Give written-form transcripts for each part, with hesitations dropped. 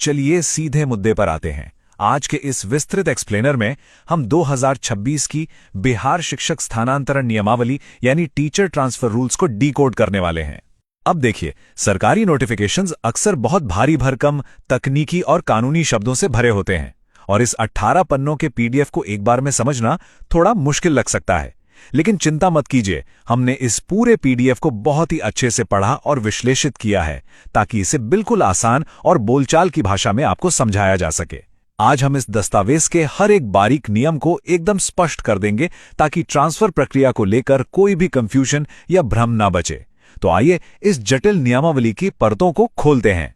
चलिए सीधे मुद्दे पर आते हैं। आज के इस विस्तृत एक्सप्लेनर में हम 2026 की बिहार शिक्षक स्थानांतरण नियमावली यानी टीचर ट्रांसफर रूल्स को डीकोड करने वाले हैं। अब देखिए, सरकारी नोटिफिकेशंस अक्सर बहुत भारी भरकम तकनीकी और कानूनी शब्दों से भरे होते हैं और इस 18 पन्नों के पीडीएफ को एक बार में समझना थोड़ा मुश्किल लग सकता है। लेकिन चिंता मत कीजिए, हमने इस पूरे पीडीएफ को बहुत ही अच्छे से पढ़ा और विश्लेषित किया है ताकि इसे बिल्कुल आसान और बोलचाल की भाषा में आपको समझाया जा सके। आज हम इस दस्तावेज के हर एक बारीक नियम को एकदम स्पष्ट कर देंगे ताकि ट्रांसफर प्रक्रिया को लेकर कोई भी कंफ्यूजन या भ्रम ना बचे। तो आइए इस जटिल नियमावली की परतों को खोलते हैं।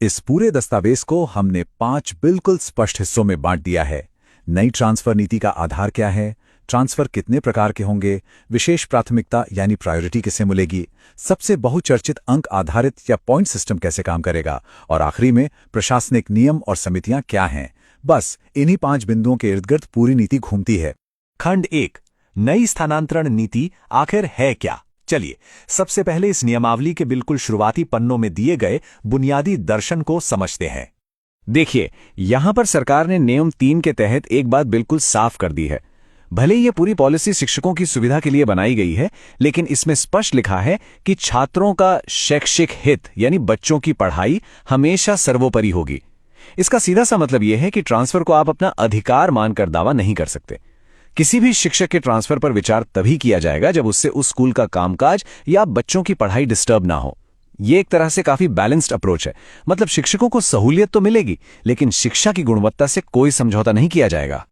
इस पूरे दस्तावेज को हमने 5 बिल्कुल स्पष्ट हिस्सों में बांट दिया है। नई ट्रांसफर नीति का आधार क्या है, ट्रांसफर कितने प्रकार के होंगे, विशेष प्राथमिकता यानी प्रायोरिटी किसे मिलेगी, सबसे बहुचर्चित अंक आधारित या पॉइंट सिस्टम कैसे काम करेगा, और आखिरी में प्रशासनिक नियम और समितियां क्या हैं। बस इन्हीं 5 बिंदुओं के इर्द गिर्द पूरी नीति घूमती है। खंड 1, नई स्थानांतरण नीति आखिर है क्या। चलिए सबसे पहले इस नियमावली के बिल्कुल शुरुआती पन्नों में दिए गए बुनियादी दर्शन को समझते हैं। देखिए, यहां पर सरकार ने नियम 3 के तहत एक बात बिल्कुल साफ कर दी है। भले ये पूरी पॉलिसी शिक्षकों की सुविधा के लिए बनाई गई है, लेकिन इसमें स्पष्ट लिखा है कि छात्रों का शैक्षिक हित यानी बच्चों की पढ़ाई हमेशा सर्वोपरि होगी। इसका सीधा सा मतलब यह है कि ट्रांसफर को आप अपना अधिकार मानकर दावा नहीं कर सकते। किसी भी शिक्षक के ट्रांसफर पर विचार तभी किया जाएगा जब उससे उस स्कूल का कामकाज या बच्चों की पढ़ाई डिस्टर्ब ना हो। ये एक तरह से काफी बैलेंस्ड अप्रोच है। मतलब शिक्षकों को सहूलियत तो मिलेगी, लेकिन शिक्षा की गुणवत्ता से कोई समझौता नहीं किया जाएगा।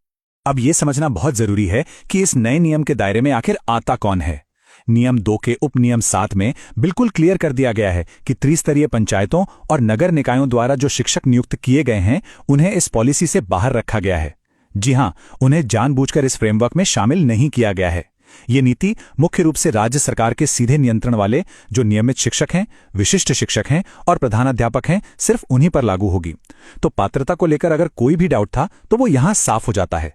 अब यह समझना बहुत जरूरी है कि इस नए नियम के दायरे में आखिर आता कौन है। नियम 2 के उपनियम 7 में बिल्कुल क्लियर कर दिया गया है कि त्रिस्तरीय पंचायतों और नगर निकायों द्वारा जो शिक्षक नियुक्त किए गए हैं उन्हें इस पॉलिसी से बाहर रखा गया है। जी हां, उन्हें जानबूझकर इस फ्रेमवर्क में शामिल नहीं किया गया है। ये नीति मुख्य रूप से राज्य सरकार के सीधे नियंत्रण वाले जो नियमित शिक्षक हैं, विशिष्ट शिक्षक हैं और प्रधानाध्यापक हैं, सिर्फ उन्हीं पर लागू होगी। तो पात्रता को लेकर अगर कोई भी डाउट था तो वो यहां साफ हो जाता है।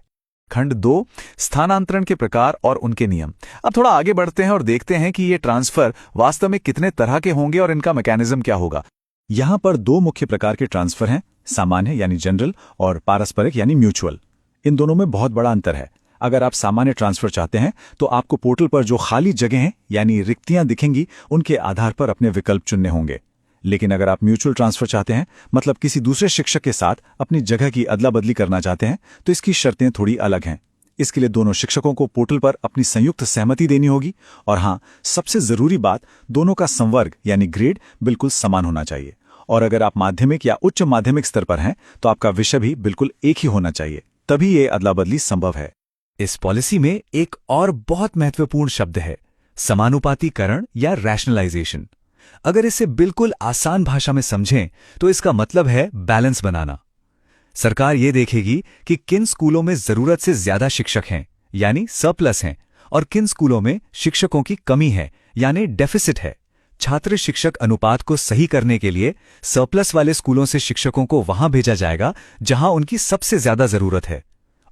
खंड 2, स्थानांतरण के प्रकार और उनके नियम। अब थोड़ा आगे बढ़ते हैं और देखते हैं कि ये ट्रांसफर वास्तव में कितने तरह के होंगे और इनका मैकेनिज्म क्या होगा। यहां पर 2 मुख्य प्रकार के ट्रांसफर हैं, सामान्य यानी जनरल और पारस्परिक यानी म्यूचुअल। इन दोनों में बहुत बड़ा अंतर है। अगर आप सामान्य ट्रांसफर चाहते हैं तो आपको पोर्टल पर जो खाली जगह हैं यानी रिक्तियां दिखेंगी उनके आधार पर अपने विकल्प चुनने होंगे। लेकिन अगर आप म्यूचुअल ट्रांसफर चाहते हैं, मतलब किसी दूसरे शिक्षक के साथ अपनी जगह की अदला बदली करना चाहते हैं, तो इसकी शर्तें थोड़ी अलग हैं। इसके लिए दोनों शिक्षकों को पोर्टल पर अपनी संयुक्त सहमति देनी होगी और हां, सबसे जरूरी बात, दोनों का संवर्ग यानी ग्रेड बिल्कुल समान होना चाहिए। और अगर आप माध्यमिक या उच्च माध्यमिक स्तर पर हैं तो आपका विषय भी बिल्कुल एक ही होना चाहिए, तभी ये अदला बदली संभव है। इस पॉलिसी में एक और बहुत महत्वपूर्ण शब्द है, समानुपातीकरण या रैशनलाइजेशन। अगर इसे बिल्कुल आसान भाषा में समझें तो इसका मतलब है बैलेंस बनाना। सरकार ये देखेगी कि किन स्कूलों में जरूरत से ज्यादा शिक्षक हैं यानी सरप्लस हैं और किन स्कूलों में शिक्षकों की कमी है यानी डेफिसिट है। छात्र शिक्षक अनुपात को सही करने के लिए सरप्लस वाले स्कूलों से शिक्षकों को वहां भेजा जाएगा जहां उनकी सबसे ज्यादा जरूरत है।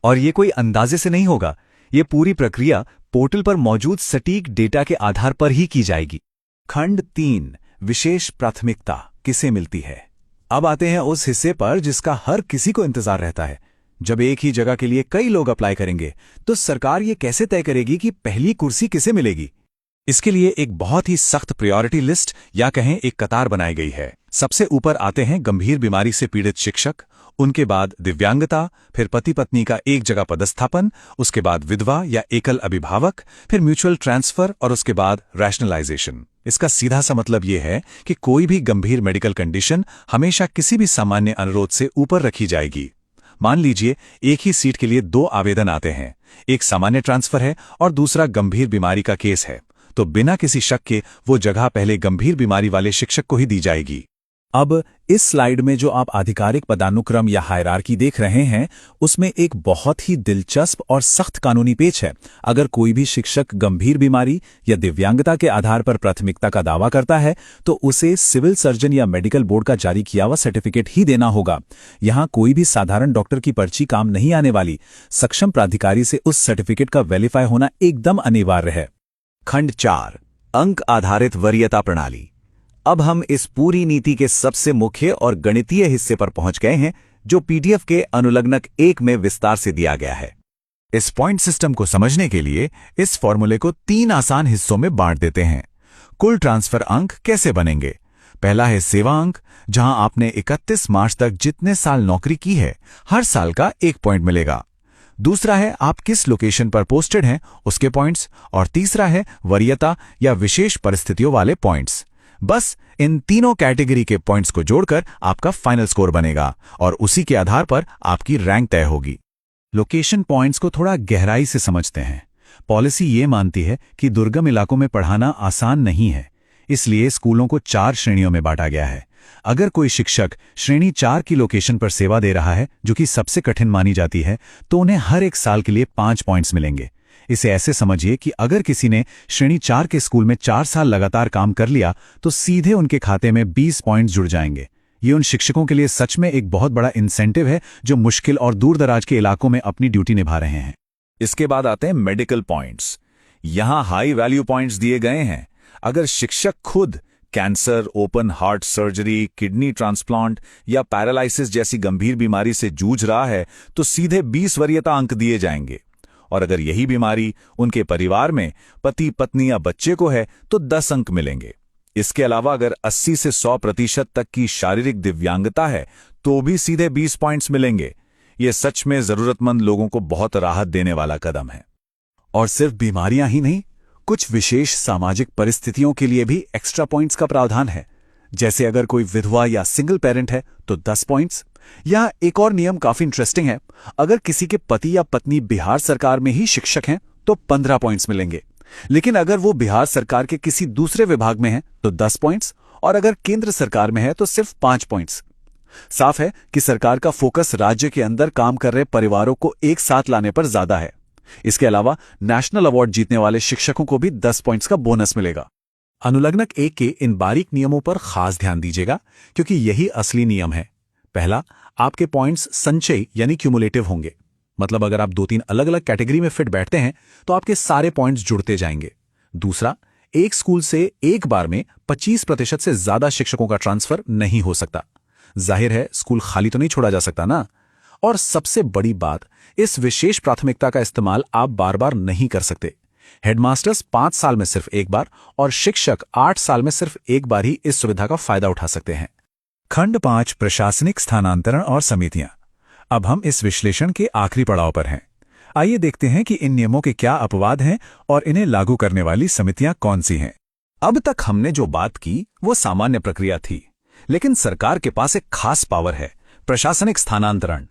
और ये कोई अंदाजे से नहीं होगा, ये पूरी प्रक्रिया पोर्टल पर मौजूद सटीक डेटा के आधार पर ही की जाएगी। खंड 3, विशेष प्राथमिकता किसे मिलती है। अब आते हैं उस हिस्से पर जिसका हर किसी को इंतजार रहता है। जब एक ही जगह के लिए कई लोग अप्लाई करेंगे तो सरकार ये कैसे तय करेगी कि पहली कुर्सी किसे मिलेगी। इसके लिए एक बहुत ही सख्त प्रायोरिटी लिस्ट या कहें एक कतार बनाई गई है। सबसे ऊपर आते हैं गंभीर बीमारी से पीड़ित शिक्षक, उनके बाद दिव्यांगता, फिर पति पत्नी का एक जगह पदस्थापन, उसके बाद विधवा या एकल अभिभावक, फिर म्यूचुअल ट्रांसफर और उसके बाद रैशनलाइजेशन। इसका सीधा सा मतलब यह है कि कोई भी गंभीर मेडिकल कंडीशन हमेशा किसी भी सामान्य अनुरोध से ऊपर रखी जाएगी। मान लीजिए एक ही सीट के लिए 2 आवेदन आते हैं, एक सामान्य ट्रांसफर है और दूसरा गंभीर बीमारी का केस है, तो बिना किसी शक के वो जगह पहले गंभीर बीमारी वाले शिक्षक को ही दी जाएगी। अब इस स्लाइड में जो आप आधिकारिक पदानुक्रम या हायरार्की देख रहे हैं, उसमें एक बहुत ही दिलचस्प और सख्त कानूनी पेच है। अगर कोई भी शिक्षक गंभीर बीमारी या दिव्यांगता के आधार पर प्राथमिकता का दावा करता है तो उसे सिविल सर्जन या मेडिकल बोर्ड का जारी किया हुआ सर्टिफिकेट ही देना होगा। यहां कोई भी साधारण डॉक्टर की पर्ची काम नहीं आने वाली। सक्षम प्राधिकारी से उस सर्टिफिकेट का वेरीफाई होना एकदम अनिवार्य है। खंड 4, अंक आधारित वरीयता प्रणाली। अब हम इस पूरी नीति के सबसे मुख्य और गणितीय हिस्से पर पहुंच गए हैं, जो पीडीएफ के अनुलग्नक 1 में विस्तार से दिया गया है। इस पॉइंट सिस्टम को समझने के लिए इस फॉर्मूले को 3 आसान हिस्सों में बांट देते हैं। कुल ट्रांसफर अंक कैसे बनेंगे? पहला है सेवा अंक, जहां आपने 31 मार्च तक जितने साल नौकरी की है, हर साल का 1 पॉइंट मिलेगा। दूसरा है आप किस लोकेशन पर पोस्टेड हैं, उसके पॉइंट्स। और तीसरा है वरीयता या विशेष परिस्थितियों वाले पॉइंट्स। बस इन तीनों कैटेगरी के पॉइंट्स को जोड़कर आपका फाइनल स्कोर बनेगा और उसी के आधार पर आपकी रैंक तय होगी। लोकेशन पॉइंट्स को थोड़ा गहराई से समझते हैं। पॉलिसी ये मानती है कि दुर्गम इलाकों में पढ़ाना आसान नहीं है, इसलिए स्कूलों को 4 श्रेणियों में बांटा गया है। अगर कोई शिक्षक श्रेणी 4 की लोकेशन पर सेवा दे रहा है, जो कि सबसे कठिन मानी जाती है, तो उन्हें हर 1 साल के लिए 5 पॉइंट्स मिलेंगे। इसे ऐसे समझिए कि अगर किसी ने श्रेणी 4 के स्कूल में 4 साल लगातार काम कर लिया, तो सीधे उनके खाते में 20 पॉइंट्स जुड़ जाएंगे। ये उन शिक्षकों के लिए सच में एक बहुत बड़ा इंसेंटिव है, जो मुश्किल और दूर दराज के इलाकों में अपनी ड्यूटी निभा रहे हैं। इसके बाद आते हैं मेडिकल पॉइंट्स। यहां हाई वैल्यू पॉइंट्स दिए गए हैं। अगर शिक्षक खुद cancer, open heart surgery, kidney transplant या पैरालिसिस जैसी गंभीर बीमारी से जूझ रहा है, तो सीधे 20 वरीयता अंक दिए जाएंगे। और अगर यही बीमारी उनके परिवार में पति, पत्नी या बच्चे को है, तो 10 अंक मिलेंगे। इसके अलावा अगर 80 से 100% तक की शारीरिक दिव्यांगता है, तो भी सीधे 20 पॉइंट्स मिलेंगे। यह सच में जरूरतमंद लोगों को बहुत राहत देने वाला कदम है। और सिर्फ बीमारियां ही नहीं, कुछ विशेष सामाजिक परिस्थितियों के लिए भी एक्स्ट्रा पॉइंट्स का प्रावधान है। जैसे अगर कोई विधवा या सिंगल पेरेंट है, तो 10 पॉइंट्स। या एक और नियम काफी इंटरेस्टिंग है। अगर किसी के पति या पत्नी बिहार सरकार में ही शिक्षक हैं, तो 15 पॉइंट्स मिलेंगे। लेकिन अगर वो बिहार सरकार के किसी दूसरे विभाग में है, तो 10 पॉइंट्स। और अगर केंद्र सरकार में है, तो सिर्फ 5 पॉइंट्स। साफ है कि सरकार का फोकस राज्य के अंदर काम कर रहे परिवारों को एक साथ लाने पर ज्यादा है। इसके अलावा नेशनल अवार्ड जीतने वाले शिक्षकों को भी 10 पॉइंट्स का बोनस मिलेगा। अनुलग्नक 1 के इन बारीक नियमों पर खास ध्यान दीजिएगा, क्योंकि यही असली नियम है। पहला, आपके पॉइंट्स संचयी यानी क्यूमुलेटिव होंगे। मतलब अगर आप 2-3 अलग अलग कैटेगरी में फिट बैठते हैं, तो आपके सारे पॉइंट्स जुड़ते जाएंगे। दूसरा, एक स्कूल से एक बार में 25% से ज्यादा शिक्षकों का ट्रांसफर नहीं हो सकता। जाहिर है, स्कूल खाली तो नहीं छोड़ा जा सकता ना। और सबसे बड़ी बात, इस विशेष प्राथमिकता का इस्तेमाल आप बार बार नहीं कर सकते। हेडमास्टर्स 5 साल में सिर्फ एक बार और शिक्षक 8 साल में सिर्फ एक बार ही इस सुविधा का फायदा उठा सकते हैं। खंड 5, प्रशासनिक स्थानांतरण और समितियां। अब हम इस विश्लेषण के आखिरी पड़ाव पर हैं। आइए देखते हैं कि इन नियमों के क्या अपवाद हैं और इन्हें लागू करने वाली समितियां कौन सी हैं। अब तक हमने जो बात की वो सामान्य प्रक्रिया थी, लेकिन सरकार के पास एक खास पावर है, प्रशासनिक स्थानांतरण।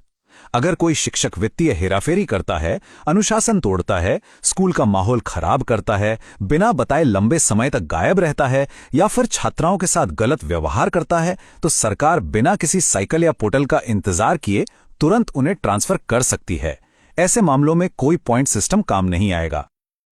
अगर कोई शिक्षक वित्तीय हेराफेरी करता है, अनुशासन तोड़ता है, स्कूल का माहौल खराब करता है, बिना बताए लंबे समय तक गायब रहता है या फिर छात्राओं के साथ गलत व्यवहार करता है, तो सरकार बिना किसी साइकिल या पोर्टल का इंतजार किए तुरंत उन्हें ट्रांसफर कर सकती है। ऐसे मामलों में कोई पॉइंट सिस्टम काम नहीं आएगा।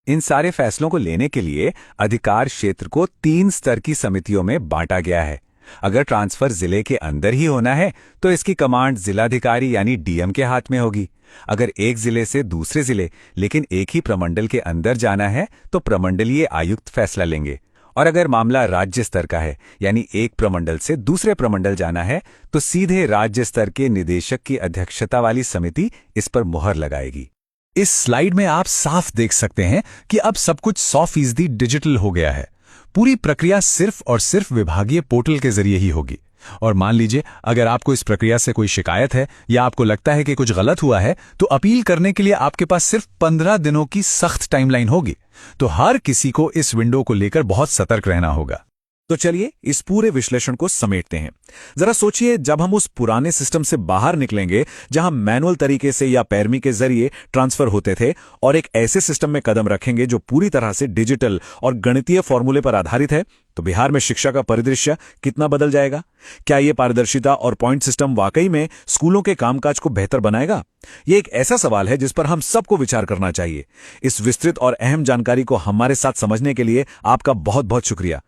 इन सारे फैसलों को लेने के लिए अधिकार क्षेत्र को 3 स्तर की समितियों में बांटा गया है। अगर ट्रांसफर जिले के अंदर ही होना है, तो इसकी कमांड जिलाधिकारी यानी डीएम के हाथ में होगी। अगर एक जिले से दूसरे जिले लेकिन एक ही प्रमंडल के अंदर जाना है, तो प्रमंडलीय आयुक्त फैसला लेंगे। और अगर मामला राज्य स्तर का है, यानी एक प्रमंडल से दूसरे प्रमंडल जाना है, तो सीधे राज्य स्तर के निदेशक की अध्यक्षता वाली समिति इस पर मुहर लगाएगी। इस स्लाइड में आप साफ देख सकते हैं कि अब सब कुछ 100% डिजिटल हो गया है। पूरी प्रक्रिया सिर्फ और सिर्फ विभागीय पोर्टल के जरिए ही होगी। और मान लीजिए अगर आपको इस प्रक्रिया से कोई शिकायत है या आपको लगता है कि कुछ गलत हुआ है, तो अपील करने के लिए आपके पास सिर्फ 15 दिनों की सख्त टाइमलाइन होगी। तो हर किसी को इस विंडो को लेकर बहुत सतर्क रहना होगा। तो चलिए इस पूरे विश्लेषण को समेटते हैं। जरा सोचिए, जब हम उस पुराने सिस्टम से बाहर निकलेंगे जहां मैनुअल तरीके से या पैरवी के जरिए ट्रांसफर होते थे, और एक ऐसे सिस्टम में कदम रखेंगे जो पूरी तरह से डिजिटल और गणितीय फॉर्मूले पर आधारित है, तो बिहार में शिक्षा का परिदृश्य कितना बदल जाएगा। क्या ये पारदर्शिता और पॉइंट सिस्टम वाकई में स्कूलों के कामकाज को बेहतर बनाएगा? ये एक ऐसा सवाल है जिस पर हम सबको विचार करना चाहिए। इस विस्तृत और अहम जानकारी को हमारे साथ समझने के लिए आपका बहुत बहुत शुक्रिया।